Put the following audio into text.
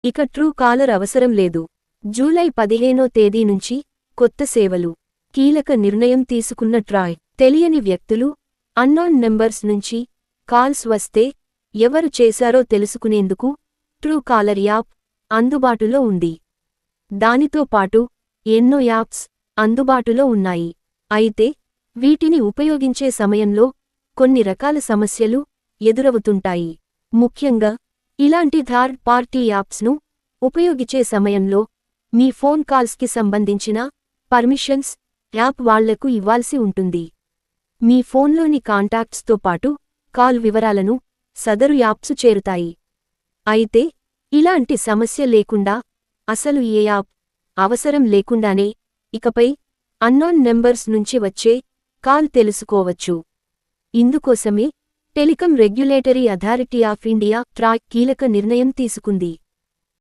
ఇక true caller అవసరం లేదు. జూలై 15వ తేదీ నుంచి కొత్త సేవలు. కీలక నిర్ణయం తీసుకున్న ట్రాయ్. తెలియని వ్యక్తులు, అన్నోన్ నెంబర్స్ నుంచి కాల్స్ వస్తే ఎవరు చేశారో తెలుసుకునేందుకు ట్రూ కాలర్ యాప్ అందుబాటులో ఉంది. దానితో పాటు ఎన్నో యాప్స్ అందుబాటులో ఉన్నాయి. అయితే వీటిని ఉపయోగించే సమయంలో కొన్ని రకాల సమస్యలు ఎదురవుతుంటాయి. ముఖ్యంగా ఇలాంటి థర్డ్ పార్టీ యాప్స్ను ఉపయోగించే సమయంలో మీ ఫోన్ కాల్స్కి సంబంధించిన పర్మిషన్స్ యాప్ వాళ్లకు ఇవ్వాల్సి ఉంటుంది. మీ ఫోన్లోని కాంటాక్ట్స్తో పాటు కాల్ వివరాలను సదరు యాప్సు చేరుతాయి. అయితే ఇలాంటి సమస్య లేకుండా, అసలు ఏ యాప్ అవసరం లేకుండానే ఇకపై అన్నోన్ నెంబర్స్ నుంచి వచ్చే కాల్ తెలుసుకోవచ్చు. ఇందుకోసమే telecom regulatory authority of India TRAI కీలక నిర్ణయం తీసుకుంది.